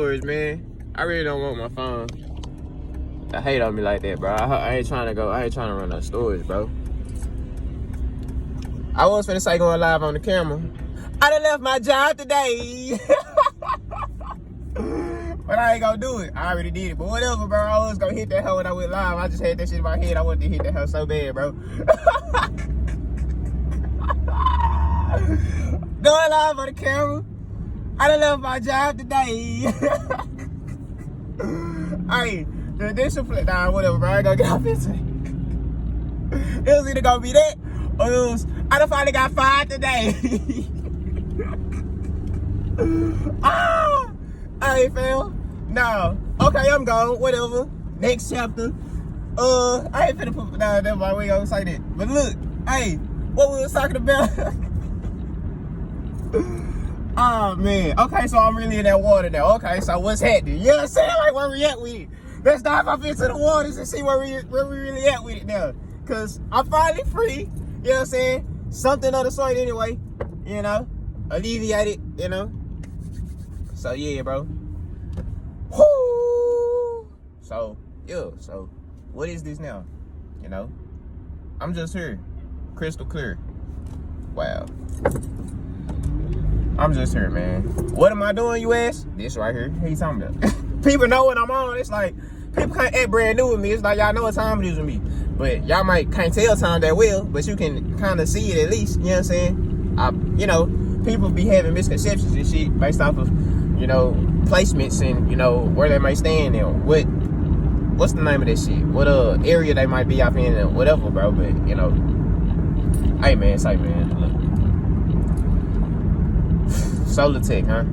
Man, I really don't want my phone. I hate on me like that, bro. I ain't trying to run no stories, bro. I was finna say going live on the camera. I done left my job today. But I ain't gonna do it. I already did it. But whatever, bro. I was gonna hit that hoe when I went live. I just had that shit in my head. I wanted to hit that hoe so bad, bro. Going live on the camera. I done left my job today. Hey, the discipline, whatever, bro. I ain't gonna get off into it. It was either gonna be that, or it was, I done finally got fired today. Hey, fam. No. Okay, I'm gone. Whatever. Next chapter. I ain't finna put down there, but we gonna say that. But look, hey, what we was talking about? Oh, man. Okay, so I'm really in that water now. Okay, so what's happening? You know what I'm saying? Like, where we at with it? Let's dive up into the waters and see where we really at with it now. Because I'm finally free. You know what I'm saying? Something of the sort anyway. You know? Alleviate it, you know? So, yeah, bro. Whoo! So, yeah. So, what is this now? You know? I'm just here. Crystal clear. Wow. I'm just here, man. What am I doing, you ask? This right here. What you talking about? People know what I'm on. It's like, people can't act brand new with me. It's like, y'all know what time it is with me. But y'all can't tell time that well, but you can kind of see it at least. You know what I'm saying? You know, people be having misconceptions and shit based off of, you know, placements and, you know, where they might stand and what's the name of this shit? What area they might be up in and whatever, bro. But, you know, hey, man, say, man, look. Solar Tech, huh?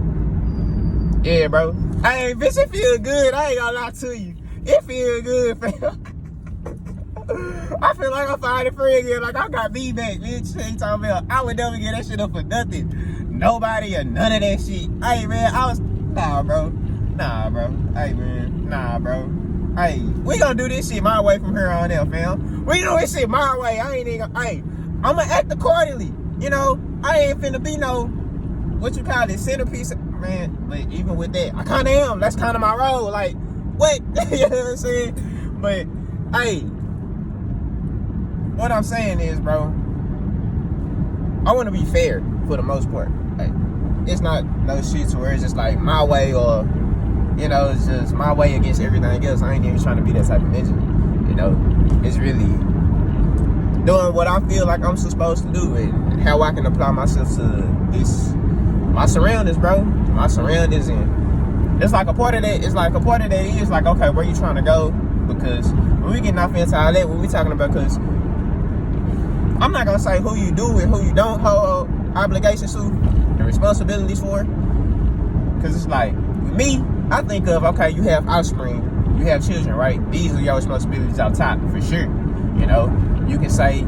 Yeah, bro. Hey, bitch, it feel good. I ain't gonna lie to you. It feel good, fam. I feel like I'm finally free again. Like, I got me back, bitch. Ain't talking about. I would never get that shit up for nothing. Nobody or none of that shit. Hey, man, nah, bro. Hey, man, nah, bro. Hey, we gonna do this shit my way from here on out, fam. We do this shit my way. I ain't even gonna, hey, I'ma act accordingly. You know, I ain't finna be no, what you call it, centerpiece, man. But even with that, I kind of am. That's kind of my role. Like, what? You know what I'm saying? But, hey, what I'm saying is, bro, I want to be fair for the most part. Like, it's not no shit to where it's just like my way or, you know, it's just my way against everything else. I ain't even trying to be that type of ninja. You know, it's really doing what I feel like I'm supposed to do and how I can apply myself to this. My surroundings, bro. My surroundings, and it's like a part of that. It's like a part of that is like, okay, where you trying to go? Because when we getting off into all that, what we talking about? Because I'm not gonna say who you do and who you don't hold obligations to and responsibilities for. Because it's like with me, I think of, okay, you have offspring, you have children, right? These are your responsibilities out top for sure. You know, you can say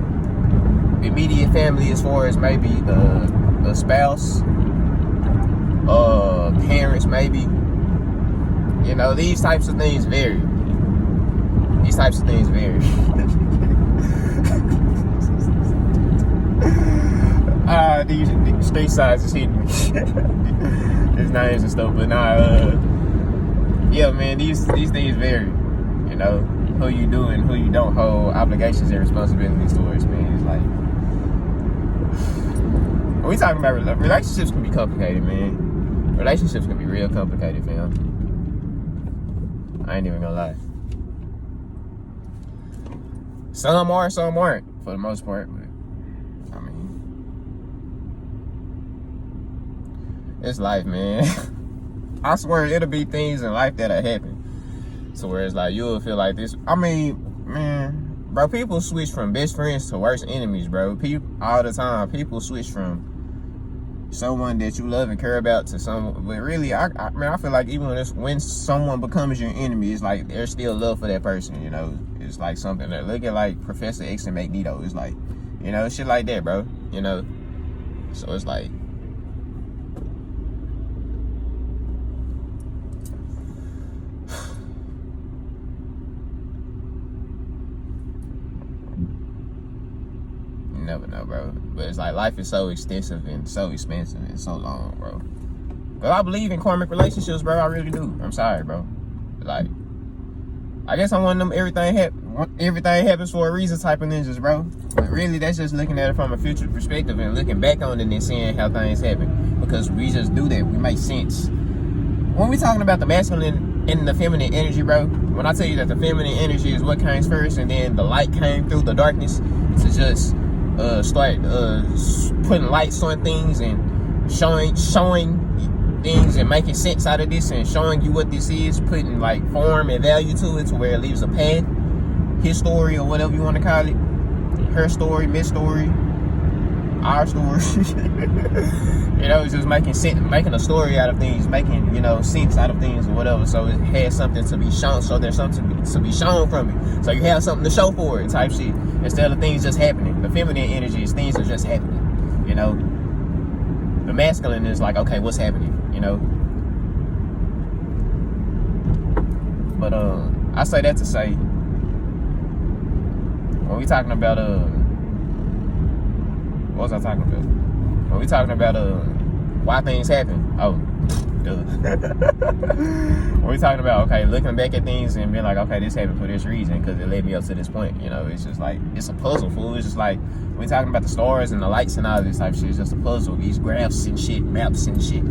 immediate family as far as maybe the spouse. Parents maybe, you know, these types of things vary. These street signs is hitting me. His names and stuff, but yeah, man, these things vary. You know, who you do and who you don't hold obligations and responsibilities towards, man. It's like, when we talking about relationships can be complicated, man. Relationships can be real complicated, fam. I ain't even gonna lie. Some are, some aren't, for the most part. But, I mean, it's life, man. I swear it'll be things in life that'll happen. So where it's like, you'll feel like this. I mean, man, bro, people switch from best friends to worst enemies, bro. All the time, people switch from someone that you love and care about to someone, but really, I feel like even when someone becomes your enemy, it's like there's still love for that person, you know. It's like something that, look at like Professor X and Magneto. It's like, you know, shit like that, bro, you know. So it's like, you never know, bro. But it's like life is so extensive and so expensive and so long, bro. Cause I believe in karmic relationships, bro. I really do. I'm sorry, bro. Like, I guess I'm one of them everything happens for a reason type of ninjas, bro. But really, that's just looking at it from a future perspective and looking back on it and seeing how things happen. Because we just do that. We make sense. When we talking about the masculine and the feminine energy, bro, when I tell you that the feminine energy is what came first and then the light came through the darkness to just start putting lights on things and showing things and making sense out of this and showing you what this is, putting like form and value to it to where it leaves a path, his story or whatever you want to call it, her story, Miss story, our story. You know, it's just making sense, making a story out of things, making, you know, sense out of things or whatever. So it has something to be shown. So there's something to be shown from it. So you have something to show for it, type shit. Instead of things just happening. The feminine energy is things are just happening. You know, the masculine is like, okay, what's happening? You know. But I say that to say, when we talking about what was I talking about? When we talking about why things happen. Oh, duh. When we talking about, okay, looking back at things and being like, okay, this happened for this reason because it led me up to this point. You know, it's just like, it's a puzzle, fool. It's just like, when we talking about the stars and the lights and all this type of shit, it's just a puzzle. These graphs and shit, maps and shit.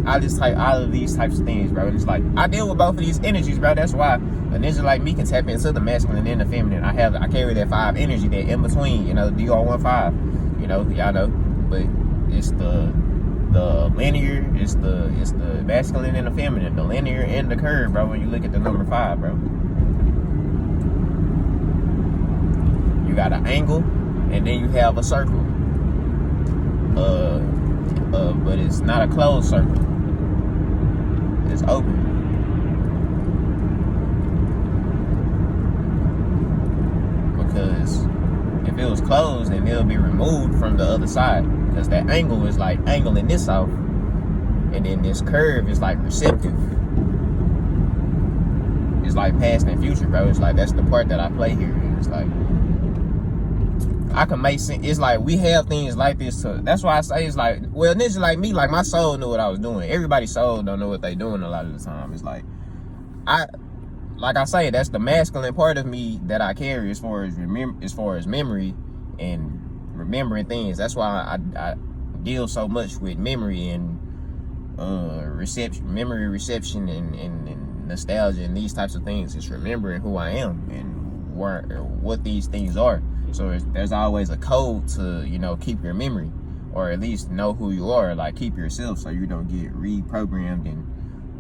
All of these types of things, bro. And it's like, I deal with both of these energies, bro. That's why a ninja like me can tap into the masculine and the feminine. I carry that 5 energy, that in between, you know, DR15. You know, y'all know. But it's the linear, it's the masculine and the feminine, the linear and the curve, bro. When you look at the number 5, bro, you got an angle, and then you have a circle. But it's not a closed circle. It's open. Because if it was closed, then it'll be removed from the other side. Because that angle is like angling this off, and then this curve is like receptive. It's like past and future, bro. It's like, that's the part that I play here. It's like, I can make sense. It's like, we have things like this that's why I say it's like, well, ninja like me, like my soul knew what I was doing. Everybody's soul don't know what they doing a lot of the time. It's like, like I say, that's the masculine part of me that I carry as far as memory and remembering things. That's why I deal so much with memory and memory reception and nostalgia and these types of things. It's remembering who I am and what these things are. So there's always a code to, you know, keep your memory, or at least know who you are. Like, keep yourself so you don't get reprogrammed and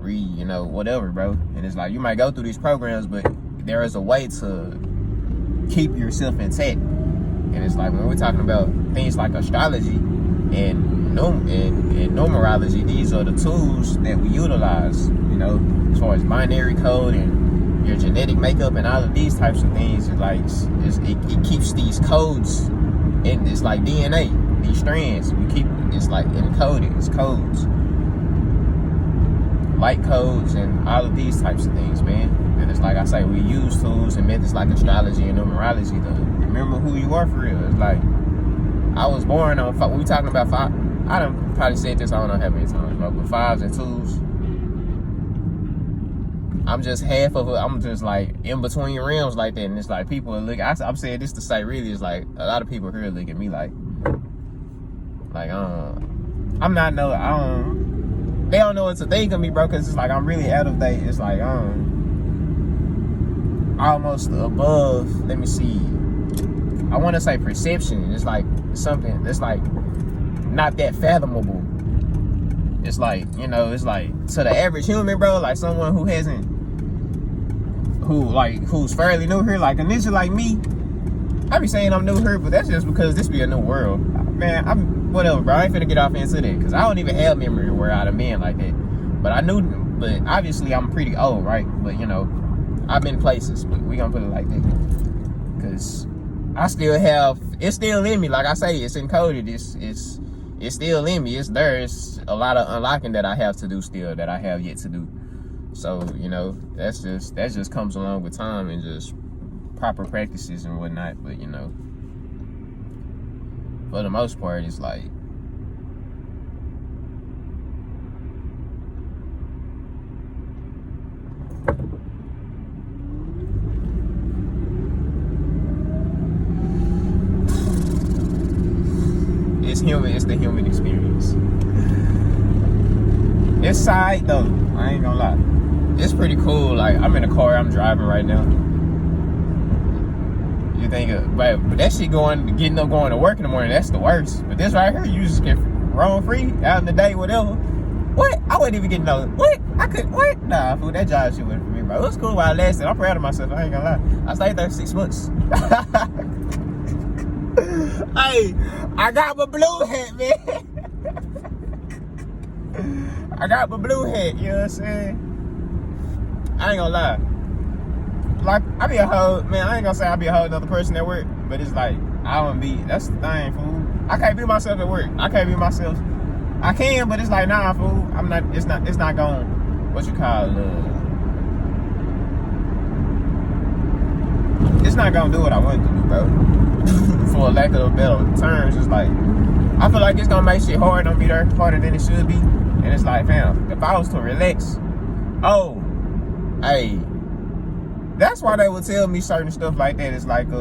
you know, whatever, bro. And it's like, you might go through these programs, but there is a way to keep yourself intact. And it's like, when we're talking about things like astrology and numerology, these are the tools that we utilize, you know, as far as binary code and your genetic makeup and all of these types of things. It's like, it keeps these codes, and it's like DNA, these strands, it's like encoded, it's codes, light codes and all of these types of things, man. And it's like I say, we use tools and methods like astrology and numerology to remember who you are for real. It's like, I was born on, we talking about 5, I done probably said this, I don't know how many times, but 5s and 2s, I'm just half of it. I'm just like in between realms like that. And it's like, people are looking, I'm saying this to say, really, it's like a lot of people here look at me like I'm not no, they don't know what to think of me, bro, because it's like, I'm really out of date. It's like, almost above, let me see, I want to say perception. It's like something that's like not that fathomable. It's like, you know, it's like, to the average human, bro, like someone who's fairly new here, like a ninja like me, I be saying I'm new here, but that's just because this be a new world. Man, I'm whatever, bro. I ain't finna get off into that, because I don't even have memory where I'd have been like that. But obviously I'm pretty old, right? But, you know, I've been places, but we gonna put it like that. Because I still have, it's still in me. Like I say, it's encoded. It's still in me. It's there. It's a lot of unlocking that I have to do still, that I have yet to do. So, you know, that just comes along with time and just proper practices and whatnot. But, you know, for the most part, it's like, it's human. It's the human experience. It's side though. I ain't gonna lie. It's pretty cool. Like, I'm in a car. I'm driving right now. You think, but that shit getting up, going to work in the morning. That's the worst. But this right here, you just get roam free out in the day, whatever. What? I wasn't even getting no. What? I could. What? Nah, fool. That job shit wasn't for me, bro. It was cool while I lasted. I'm proud of myself. I ain't gonna lie. I stayed there 6 months. Hey, I got my blue hat, man. I got my blue hat, you know what I'm saying? I ain't gonna lie. Like, I be a whole, man, I ain't gonna say I be a whole other person at work, but it's like, I don't be, that's the thing, fool. I can't be myself at work. I can't be myself. I can, but it's like, nah, fool. I'm not, it's not going, what you call, it's not gonna do what I want it to do, bro. For lack of better terms, it's like, I feel like it's gonna make shit hard on me there, harder than it should be. And it's like, fam, if I was to relax, oh, hey, that's why they would tell me certain stuff like that. It's like, it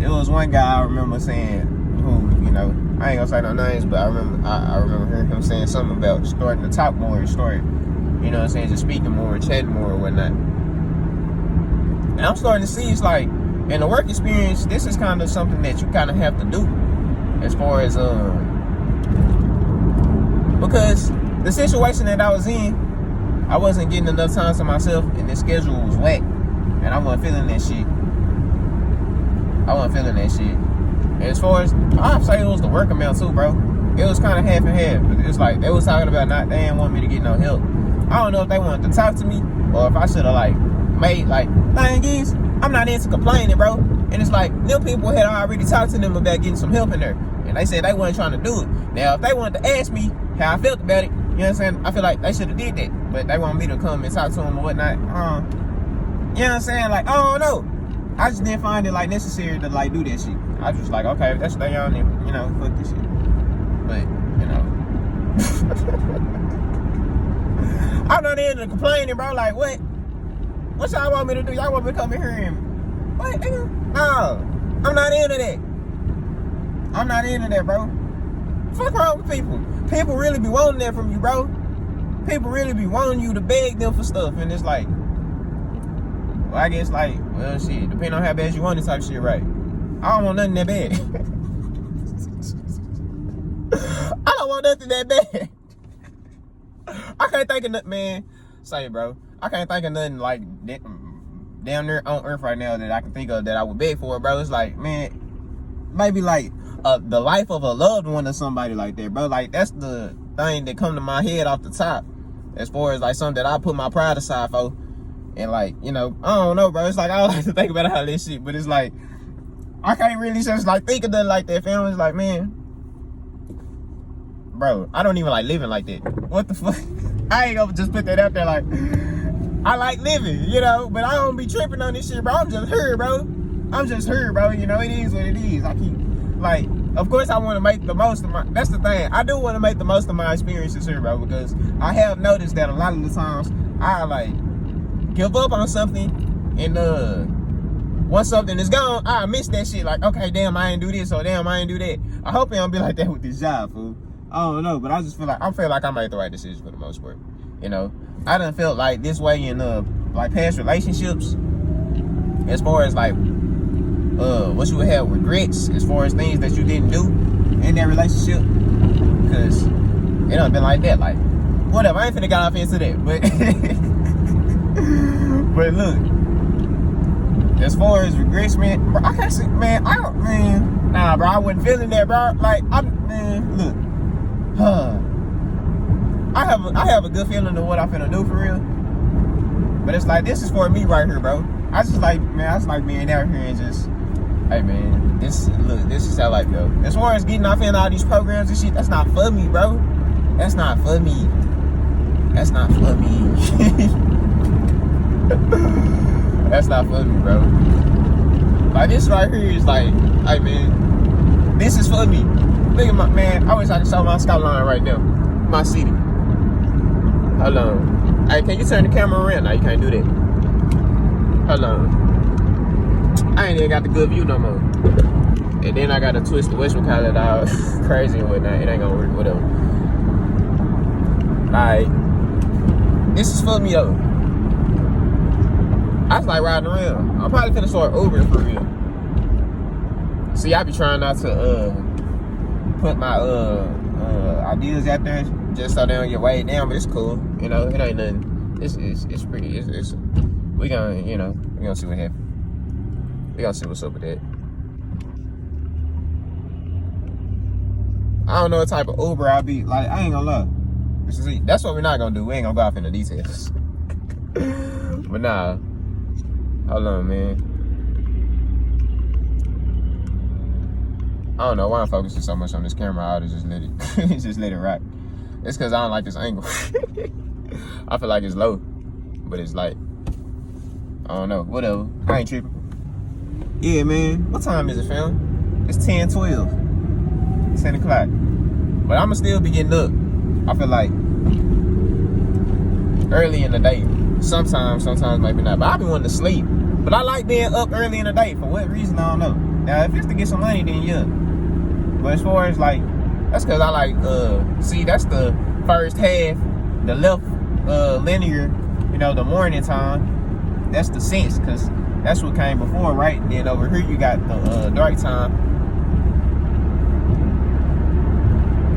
was one guy I remember saying, who, you know, I ain't gonna say no names, but I remember hearing him saying something about starting to talk more and start, you know what I'm saying, just speaking more, chatting more or whatnot. And I'm starting to see, it's like, in the work experience, this is kind of something that you kind of have to do, as far as, because the situation that I was in, I wasn't getting enough time to myself, and the schedule was whack, and I wasn't feeling that shit. And as far as, I'd say it was the work amount too, bro. It was kind of half and half. It's like, they was talking about they didn't want me to get no help. I don't know if they wanted to talk to me, or if I should have, like, made, like, thing is, I'm not into complaining, bro. And it's like, them people had already talked to them about getting some help in there. And they said they wasn't trying to do it. Now, if they wanted to ask me how I felt about it, you know what I'm saying? I feel like they should have did that. But they want me to come and talk to them or whatnot. You know what I'm saying? Like, I don't know. I just didn't find it, like, necessary to, like, do that shit. I was just like, okay, that's stay on there. You know, fuck this shit. But, you know. I'm not into complaining, bro. Like, what? What y'all want me to do? Y'all want me to come in here and... What, nigga? No. I'm not into that. I'm not into that, bro. Fuck wrong with people. People really be wanting that from you, bro. People really be wanting you to beg them for stuff. And it's like... Well, I guess, like... Well, shit. Depending on how bad you want this type of shit, right? I don't want nothing that bad. I don't want nothing that bad. I can't think of nothing, man. Say it, bro. I can't think of nothing like down there on earth right now that I can think of that I would beg for, bro. It's like, man, maybe like the life of a loved one or somebody like that, bro. Like, that's the thing that come to my head off the top, as far as like something that I put my pride aside for. And like, you know, I don't know, bro. It's like, I don't like to think about all this shit, but it's like, I can't really just like think of nothing like that, fam. It's like, man, bro, I don't even like living like that. What the fuck? I ain't gonna just put that out there like, I like living, you know, but I don't be tripping on this shit, bro. I'm just here, bro. You know, it is what it is. I keep, like, of course I want to make the most of my, that's the thing. I do want to make the most of my experiences here, bro, because I have noticed that a lot of the times I, like, give up on something, and, once something is gone, I miss that shit. Like, okay, damn, I ain't do this, or damn, I ain't do that. I hope it don't be like that with this job, fool. I don't know, but I just feel like I made the right decision for the most part. You know, I done felt like this way in like past relationships, as far as like what you would have regrets as far as things that you didn't do in that relationship, because it done been like that. Like, whatever, I ain't finna get off into that, but but look, as far as regrets, man, bro, I can't see, man, nah, bro, I wasn't feeling that, bro. Like, look. I have a good feeling of what I'm finna do for real. But it's like, this is for me right here, bro. I just like being out here and just, hey man, this is how life go. As far as getting off in all these programs and shit, that's not for me, bro. That's not for me. That's not for me, bro. Like, this right here is like, hey man, this is for me. Look at my, man, I wish I could show my skyline right now. My city. Hold on. Hey, can you turn the camera around? No, you can't do that. Hold on. I ain't even got the good view no more. And then I got to twist the whatchamacallit out crazy and whatnot. It ain't gonna work, whatever. Like, this is for me though. I was like riding around. I'm probably finna start Uber for real. See, I be trying not to put my ideas out there just so they don't get weighed down, but it's cool. You know, it ain't nothing. It's pretty. We gonna, you know, we gonna see what happens. We gonna see what's up with that. I don't know what type of Uber I'll be. Like, I ain't gonna lie. See, that's what we're not gonna do. We ain't gonna go off into details. But nah. Hold on, man. I don't know why I'm focusing so much on this camera. I ought to just let it just let it rock. It's cause I don't like this angle. I feel like it's low. But it's like, I don't know. Whatever. I ain't tripping. Yeah, man. What time is it, fam? It's 10:12. 10 o'clock. But I'ma still be getting up. I feel like early in the day. Sometimes maybe not. But I be wanting to sleep. But I like being up early in the day. For what reason, I don't know. Now, if it's to get some money, then yeah. But as far as like, that's because I like, see, that's the first half, the left linear, you know, the morning time. That's the sense, because that's what came before, right? And then over here, you got the dark time.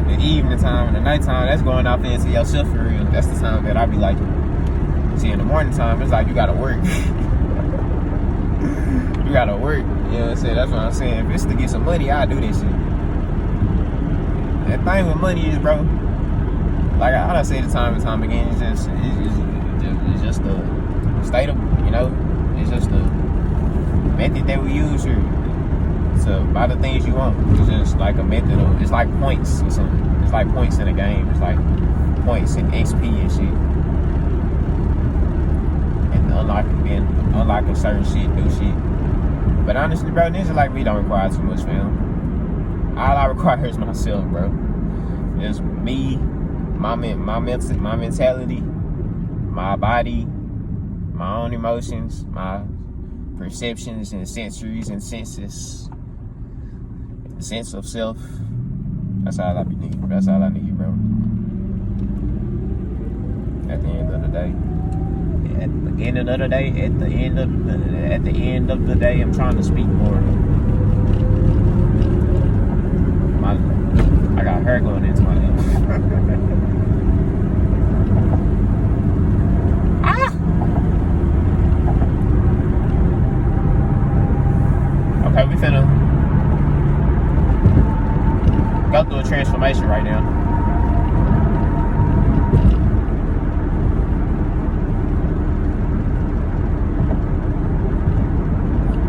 The evening time and the nighttime, that's going off into yourself for real. That's the time that I be liking. See, in the morning time, it's like you gotta work. You gotta work. You know what I'm saying? That's what I'm saying. If it's to get some money, I'll do this shit. That thing with money is, bro, like I done said it time and time again, it's just the state of, you know, it's just the method that we use here to buy the things you want. It's just like a method of, it's like points or something. It's like points in a game. It's like points in XP and shit. And unlocking certain shit, new shit. But honestly, bro, niggas like me don't require too much, fam. All I require is myself, bro. It's me, my mentality, my body, my own emotions, my perceptions and sensories and senses. The sense of self. That's all I be needing. That's all I need, bro. At the end of the day. At the beginning of the day, at the end of the day, I'm trying to speak more. I got hair going into my lips. Okay, we finna go through a transformation right now.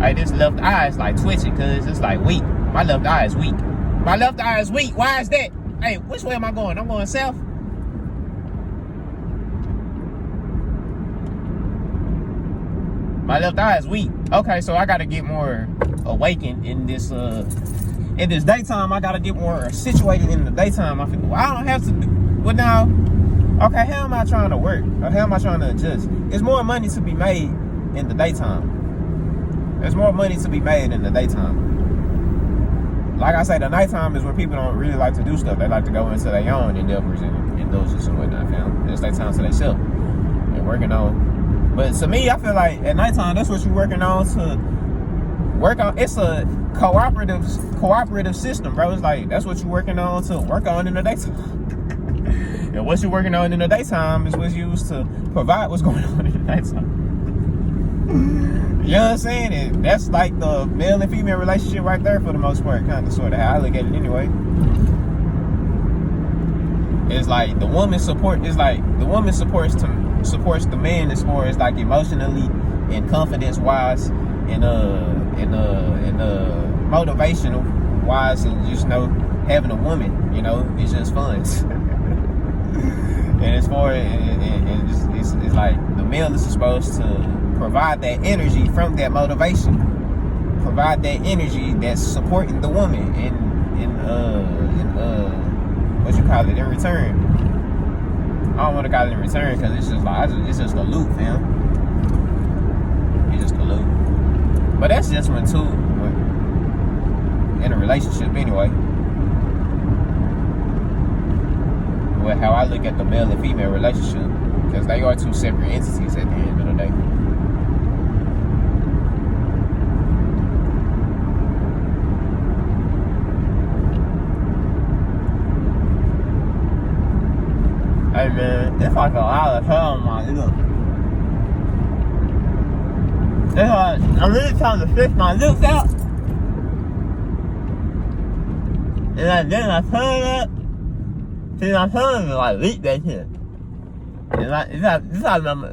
Hey, this left eye is like twitching because it's like weak. My left eye is weak. My left eye is weak. Why is that? Hey, which way am I going? I'm going south. My left eye is weak. Okay, so I gotta get more awakened in this daytime. I gotta get more situated in the daytime. I feel, well, I don't have to do, well now, okay, how am I trying to work? Or how am I trying to adjust? There's more money to be made in the daytime. There's more money to be made in the daytime. Like I say, the nighttime is where people don't really like to do stuff. They like to go into their own endeavors and indulgences and whatnot, fam. It's their time to themselves. They're working on. But to me, I feel like at nighttime, that's what you're working on to work on. It's a cooperative system, bro. It's like, that's what you're working on to work on in the daytime. And what you're working on in the daytime is what's used to provide what's going on in the nighttime. You know what I'm saying? And that's like the male and female relationship right there for the most part, kind of, sort of, how I look at it anyway. It's like the woman supports the man as far as like emotionally and confidence wise and motivational wise, and just know having a woman, you know, it's just fun. And as far as it's like the male is supposed to provide that energy from that motivation, provide that energy that's supporting the woman in what you call it, in return. I don't want to call it in return because it's just like it's just a loop, fam. It's just a loop. But that's just when two. in a relationship anyway. Well, how I look at the male and female relationship, because they are two separate entities at the end of the day. Hey man, it's like a lot of hell on my lip. It's like, I'm really trying to fix my lips out. And then I turn it up. See, I'm telling you, like, leak that shit. And like, it's like my...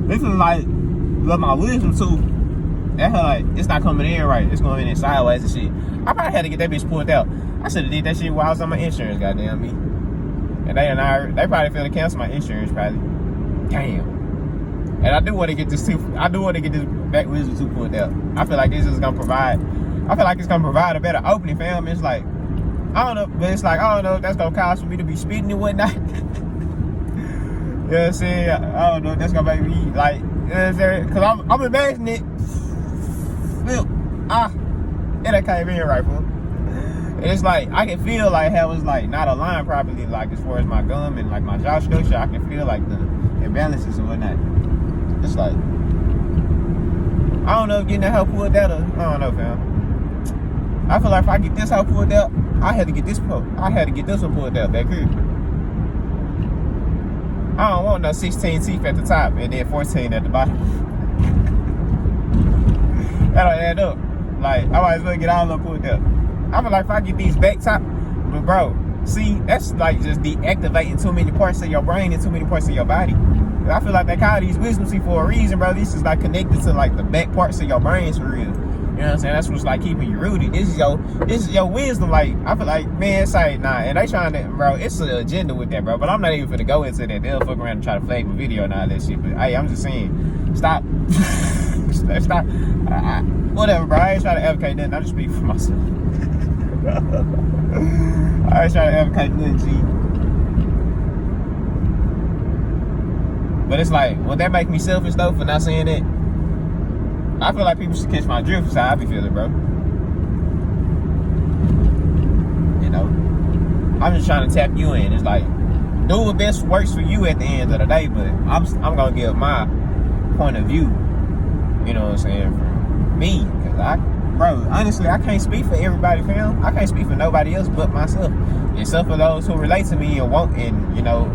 This is like my wisdom tooth. That her, like, it's not coming in right. It's going in sideways and shit. I probably had to get that bitch pulled out. I should have did that shit while I was on my insurance, goddamn me. And they probably finna cancel my insurance, probably. Damn. And I do want to get this back wisdom tooth pulled out. I feel like this is gonna provide. I feel like it's gonna provide a better opening, fam. It's like, I don't know, but it's like, I don't know if that's gonna cause for me to be spitting and whatnot. You know what I'm saying? I don't know if that's gonna make me like, you know what I'm saying? Cause I'm imagining it. It came in right, bro. And it's like, I can feel like how it's like not aligned properly, like as far as my gum and like my jaw structure. I can feel like the imbalances and whatnot. It's like, I don't know if getting that hoe pulled out or, I don't know, fam. I feel like if I get this hoe pulled out, I had to get this one pulled out back here. I don't want no 16 teeth at the top and then 14 at the bottom. That'll add up. Like, I might as well get all of them pulled up. I feel like if I get these back top, but bro, see, that's like just deactivating too many parts of your brain and too many parts of your body. I feel like they call these wisdom teeth for a reason, bro. This is like connected to like the back parts of your brains for real. You know what I'm saying? That's what's like keeping you rooted. This is your wisdom. Like, I feel like, man, it's like, nah, and they trying to, bro, it's an agenda with that, bro. But I'm not even finna go into that. They'll fuck around and try to flag my video and all that shit. But hey, I'm just saying, stop. Stop. Whatever, bro. I ain't trying to advocate nothing. I just speak for myself. I ain't trying to advocate nothing, G. But it's like, would that make me selfish though for not saying that? I feel like people should catch my drift. That's how I be feeling, bro. You know, I'm just trying to tap you in. It's like, do what best works for you at the end of the day. But I'm gonna give my point of view. You know what I'm saying? For me, cause bro, honestly, I can't speak for everybody, fam. I can't speak for nobody else but myself. Except for those who relate to me and won't, and, you know,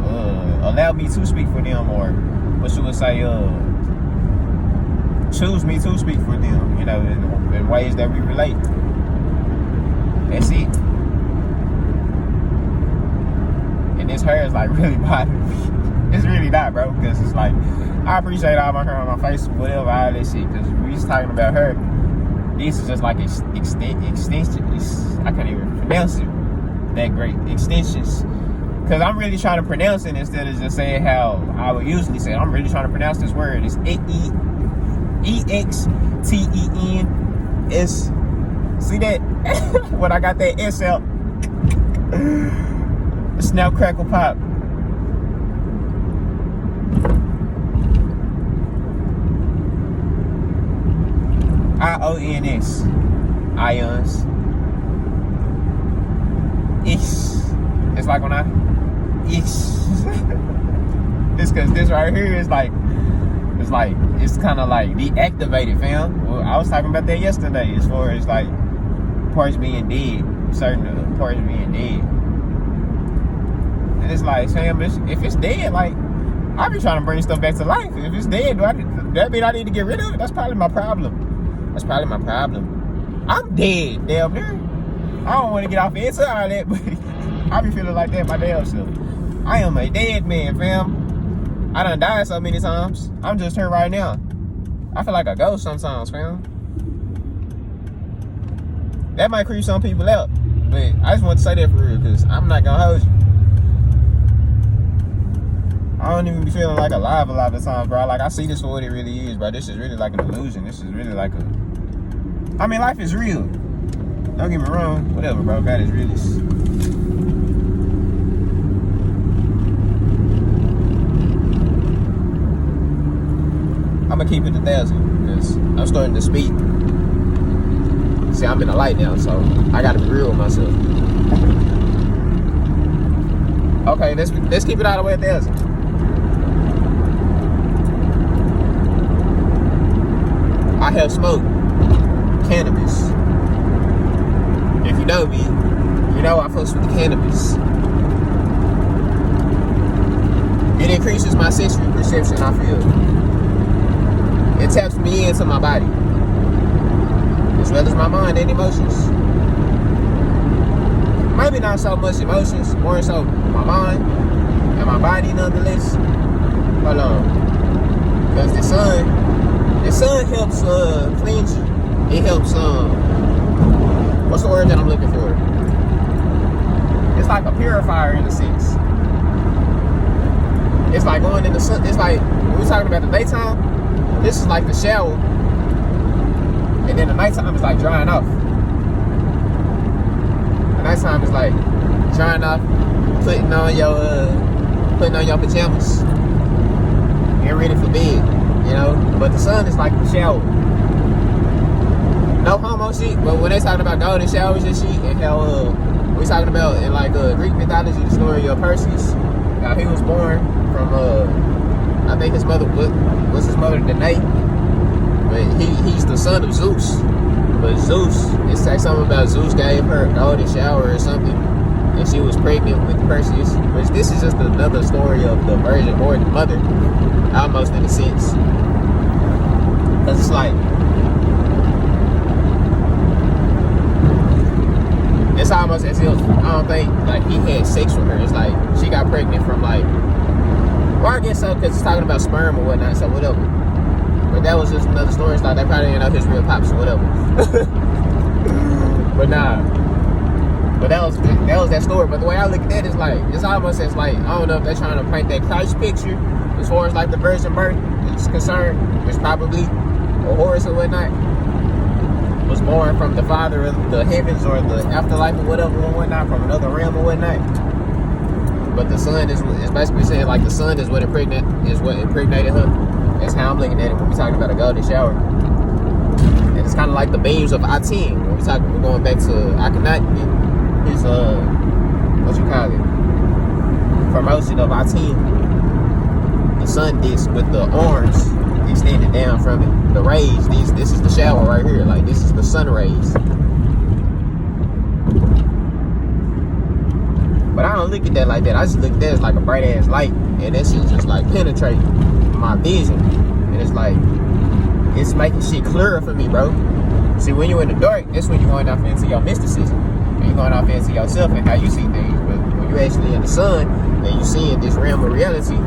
allow me to speak for them, or what you would say, choose me to speak for them, you know, in ways that we relate. That's it. And this hair is like really bothering me. It's really not, bro, because it's like, I appreciate all my hair on my face, whatever, all that shit, because we was talking about her. This is just like extension. I can't even pronounce it that great. Extensions. Because I'm really trying to pronounce it instead of just saying how I would usually say it. I'm really trying to pronounce this word. It's E-X-T-E-N-S. See that? When I got that S out. Snap, crackle, pop. I-O-N-S. Ions. It's like when it's because this right here is like, it's kind of like deactivated, fam. Well, I was talking about that yesterday as far as like parts being dead, certain parts being dead. And it's like, Sam, if it's dead, like, I be trying to bring stuff back to life. If it's dead, that mean I need to get rid of it? That's probably my problem. I'm dead, damn near. I don't want to get off into all that, but I be feeling like that my damn self. I am a dead man, fam. I done died so many times. I'm just here right now. I feel like a ghost sometimes, fam. That might creep some people out, but I just want to say that for real, because I'm not gonna hold you. I don't even be feeling like alive a lot of times, bro. Like, I see this for what it really is, bro. This is really like an illusion. This is really like I mean, life is real. Don't get me wrong. Whatever, bro. God is realist. gonna keep it 1,000 because I'm starting to speak. See, I'm in the light now, so I gotta be real with myself. Okay, let's keep it all the way 1,000. I have smoked cannabis. If you know me, you know I fucks with the cannabis. It increases my sensory perception, I feel. It taps me into my body, as well as my mind and emotions. Maybe not so much emotions, more so my mind and my body nonetheless. Hold on. Because the sun helps cleanse you. It helps, what's the word that I'm looking for? It's like a purifier in a sense. It's like going in the sun. It's like, when we're talking about the daytime, this is like the shower. And then the nighttime is like drying off. The nighttime is like drying off, putting on your pajamas. Getting ready for bed, you know? But the sun is like the shower. No homo shit, but when they talking about golden showers and shit, and how we talking about in like Greek mythology, the story of Perseus, how he was born from I think his mother was his mother Danae, but he's the son of Zeus. But Zeus, it's like something about Zeus gave her a golden shower or something, and she was pregnant with Perseus. Which this is just another story of the virgin or the mother, almost in a sense, because it's like. It's almost as if, I don't think, like, he had sex with her. It's like, she got pregnant from, like, well, I guess so, because it's talking about sperm or whatnot, so whatever. But that was just another story. It's like, they probably didn't know his real pops or whatever. But nah. But that was that story. But the way I look at that is like, it's almost as like, I don't know if they're trying to paint that Christ picture as far as, like, the virgin birth is concerned, which probably, or Horus or whatnot, was born from the father of the heavens or the afterlife or whatever or whatnot, from another realm or whatnot. But the sun is basically saying like the sun is what impregnated her. That's how I'm looking at it when we're talking about a golden shower. And it's kind of like the beams of Aten. When we're going back to Akhenaten, his what you call it, promotion of Aten. The sun disc with the arms extended down from it. The rays, this is the shower right here. Like, this is the sun rays. But I don't look at that like that. I just look at that as like a bright ass light. And that shit just like penetrate my vision. And it's like, it's making shit clearer for me, bro. See, when you're in the dark, that's when you're going off into your mysticism. And you're going off into yourself and how you see things. But when you're actually in the sun and you're seeing this realm of reality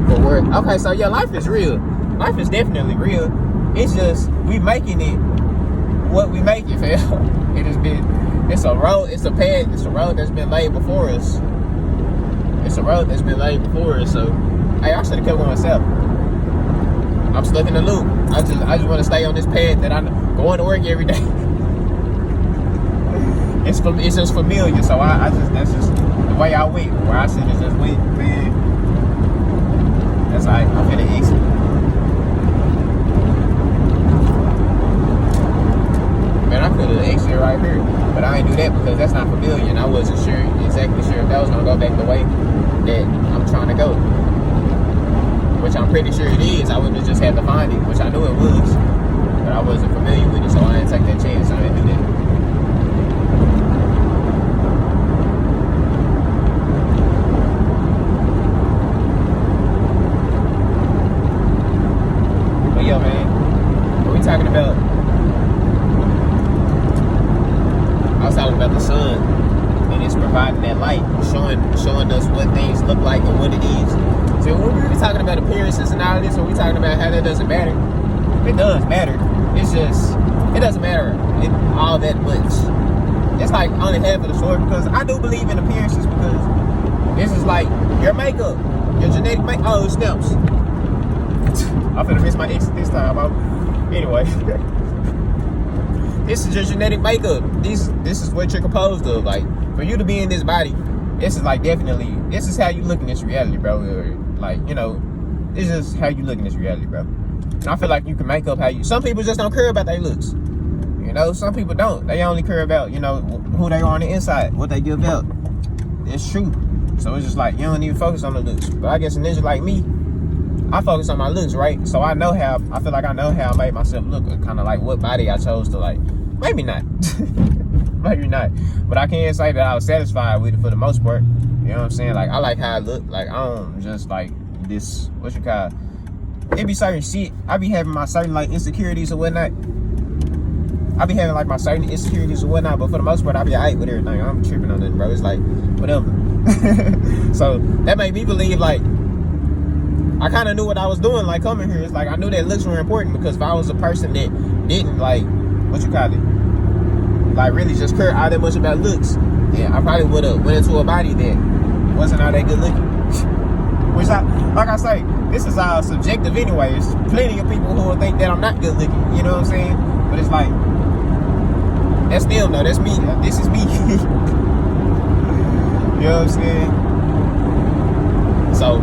for where, okay, so your life is real. Life is definitely real. It's just, we making it what we make it, fam. It has been, it's a road, it's a path, it's a road that's been laid before us. It's a road that's been laid before us, so, hey, I should have kept with myself. I'm stuck in the loop. I just want to stay on this path that I'm going to work every day. It's just familiar, so that's just the way I went. Where I should have just went, man. That's like, I'm finna exit. Man, I could have exited right here, but I ain't do that because that's not familiar, and I wasn't exactly sure if that was gonna go back the way that I'm trying to go. Which I'm pretty sure it is. I wouldn't have just had to find it, which I knew it was, but I wasn't familiar with it, so I didn't take that chance. I didn't do that. But yo, man, what we talking about? I was talking about the sun, and it's providing that light, showing us what things look like and what it is. So when we're talking about appearances and all this, when we're talking about how that doesn't matter, it does matter. It's just, it doesn't matter all that much. It's like only half of the story, because I do believe in appearances, because this is like your makeup, your genetic makeup. Oh, it snaps. I'm finna miss my exit this time. Anyway. This is your genetic makeup. This is what you're composed of. Like, for you to be in this body, this is like definitely, this is how you look in this reality, bro. Or like, you know, this is how you look in this reality, bro. And I feel like you can make up how you. Some people just don't care about their looks. You know, some people don't. They only care about, you know, who they are on the inside, what they give out. It's true. So it's just like, you don't even focus on the looks. But I guess a ninja like me, I focus on my looks, right? So I know how, I feel like I know how I made myself look. Kind of like what body I chose to like. Maybe not. Maybe not. But I can't say that I was satisfied with it for the most part. You know what I'm saying? Like, I like how I look. Like, I don't just like this, what you call it? It be certain shit. I be having my certain like insecurities or whatnot. I be having like my certain insecurities or whatnot, but for the most part, I be alright with everything. I'm tripping on it, bro. It's like, whatever. So that made me believe like I kind of knew what I was doing, like coming here. It's like I knew that looks were important, because if I was a person that didn't like, what you call it, like really just care all that much about looks, yeah, I probably would have went into a body that wasn't all that good looking. Which like I say, this is all subjective anyway. There's plenty of people who will think that I'm not good looking. You know what I'm saying? But it's like, that's them though. That's me. This is me. You know what I'm saying? So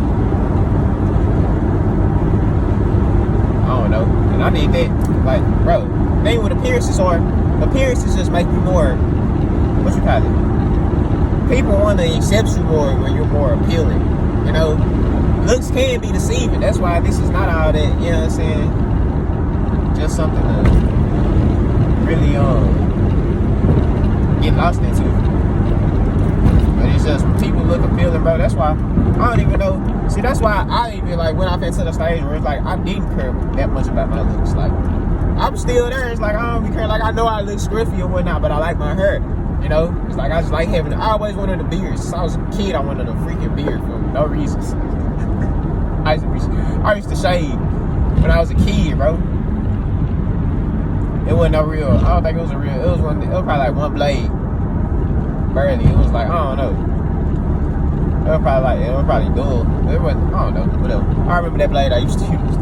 I don't know. And I need that. Like, bro, thing with appearances just make you more, what you call it? People want to accept you more when you're more appealing. You know, looks can be deceiving. That's why this is not all that, you know what I'm saying? Just something to really get lost into. But it's just when people look appealing, bro. That's why I don't even know. See, that's why I even like went off into the stage where it's like I didn't care that much about my looks. Like, I'm still there. It's like I don't be care. Like, I know I look scruffy or whatnot, but I like my hair. You know, it's like I just like having. I always wanted a beard. Since I was a kid, I wanted a freaking beard for no reason. I used to shave when I was a kid, bro. It wasn't no real. I don't think it was a real. It was probably like one blade, barely. It was like, I don't know. It was probably dull. It wasn't. I don't know. Whatever. I remember that blade I used to use.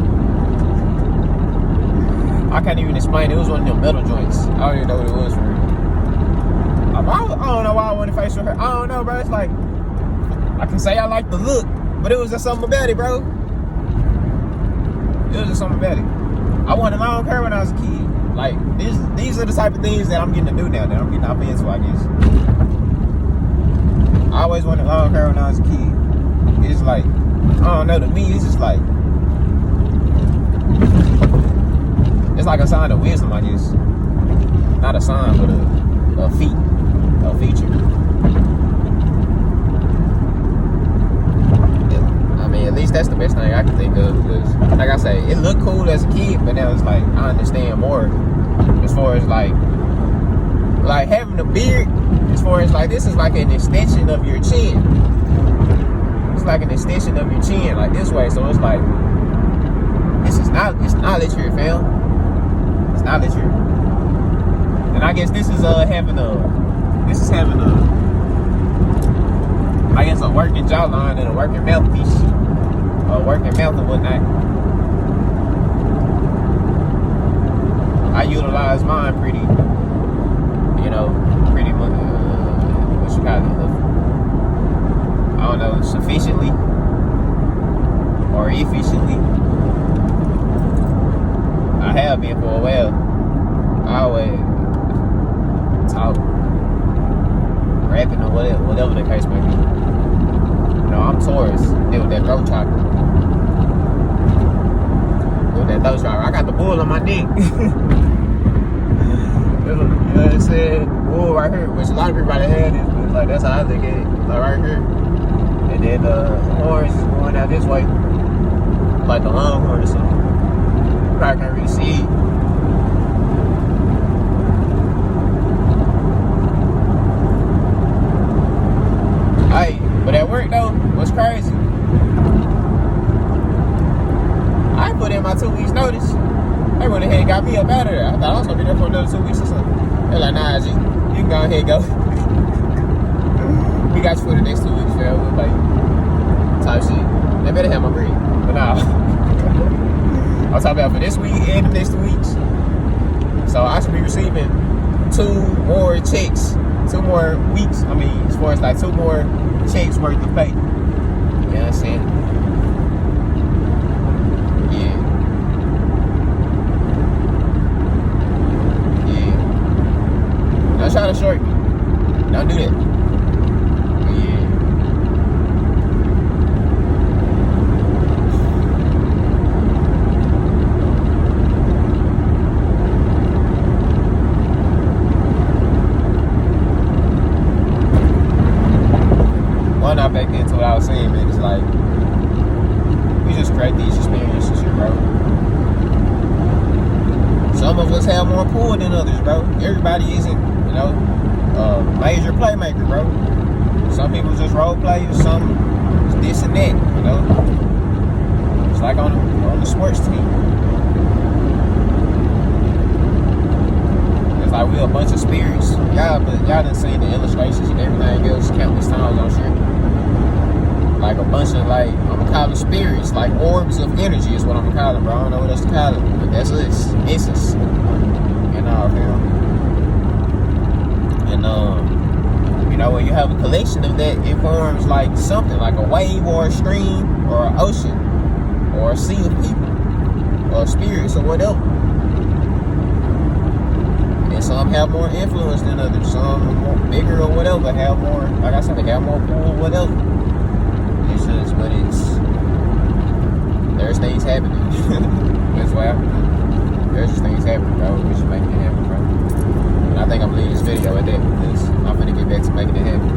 I can't even explain. It was one of them metal joints. I don't even know what it was for real. I don't know why I wanted facial hair. I don't know, bro. It's like, I can say I like the look, but it was just something about it, bro. It was just something about it. I wanted long hair when I was a kid. Like, these are the type of things that I'm getting to do now, that I'm getting off into, I guess. I always wanted long hair when I was a kid. It's like, I don't know, to me, it's just like, it's like a sign of wisdom, I guess. Not a sign, but a feature. Yeah. I mean, at least that's the best thing I can think of, because, like I say, it looked cool as a kid, but now it's like, I understand more as far as like having a beard, as far as like, this is like an extension of your chin. It's like an extension of your chin, like this way. So it's like, it's knowledge here, fam. It's knowledge here. And I guess this is having a working jawline and a working mouthpiece, a working mouth and whatnot. I utilize mine pretty much, what you call it? I don't know, sufficiently or efficiently. I have been for a while. I always talk, rapping or whatever the case may be. You know, I'm Taurus. Deal with that throat chakra. Deal with that throat chakra. I got the bull on my neck. You know what I'm saying? Bull right here, which a lot of people probably had it, but like that's how I look at it. Like right here. And then the horns is going out this way. Like the longhorn or something. You probably can't really see it. Hey, but at work though, what's crazy? I put in my 2 weeks notice. They went ahead and got me up out of there. I thought I was gonna be there for another 2 weeks or something. They're like, nah, G, you can go ahead and go. We got you for the next 2 weeks, fam. We'll pay you. Type shit. They better have my bread. But nah. I'm talking about for this week and the next 2 weeks. So I should be receiving 2 more checks, 2 more weeks. I mean, as far as like 2 more checks worth of pay. You know what I'm saying? Yeah. 2 short me. Don't do that. But yeah. Well, not back into what I was saying, man. It's like we just create these experiences here, bro. Some of us have more pull than others, bro. Everybody isn't, you know, major playmaker, bro. Some people just role play, some this and that, you know. It's like on the sports team. It's like we a bunch of spirits. Y'all done seen the illustrations and everything else countless times, I'm sure. Like a bunch of, like, I'm gonna call them spirits, like orbs of energy is what I'm gonna call them, bro. I don't know what else to call it, but that's us. It's us. You know, fam. And you know, when you have a collection of that, it forms like something, like a wave or a stream or an ocean or a sea of people or spirits or whatever. And some have more influence than others. Some are more bigger or whatever, have more, like I said, they have more pull or whatever. It's just, but there's things happening. That's what happened. There's just things happening, bro. We should make it happen, bro. And I think I'm leaving this video at that because I'm gonna get back to making it happen.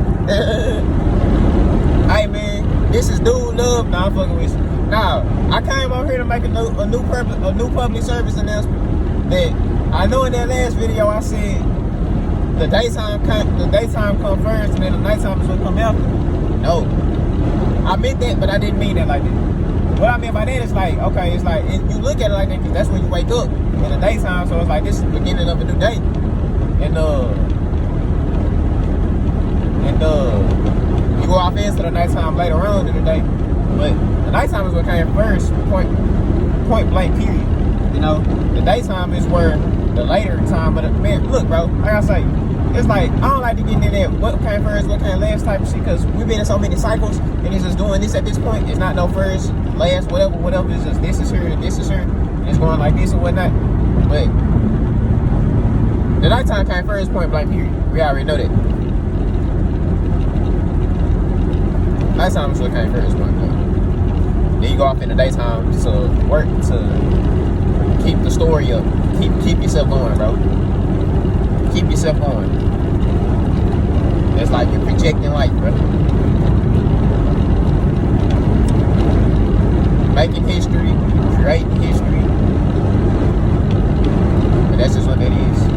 Hey man, this is Dude Love. Nah, I'm fucking with you. Nah, I came over here to make a new public service announcement. That I know in that last video I said the daytime come first and then the nighttime is what come after. No. I meant that, but I didn't mean that like that. What I meant by that is like, okay, it's like, you look at it like that because that's when you wake up in the daytime, so it's like this is the beginning of a new day. And you go off into the nighttime later on in the day. But the nighttime is what came first, point blank, period. You know, the daytime is where the later time, but man, look, bro, like I say, it's like, I don't like to get into that what came first, what came last type of shit, because we've been in so many cycles, and it's just doing this at this point. It's not no first, last, whatever. It's just this is here, and this is here, and it's going like this and whatnot. But the nighttime came first, point blank, period. We already know that. Nighttime is what came first, point blank. Then you go off in the daytime to work, to keep the story up, keep yourself going, bro. Keep yourself going. It's like you're projecting light, bro. Making history, creating history. But that's just what that is.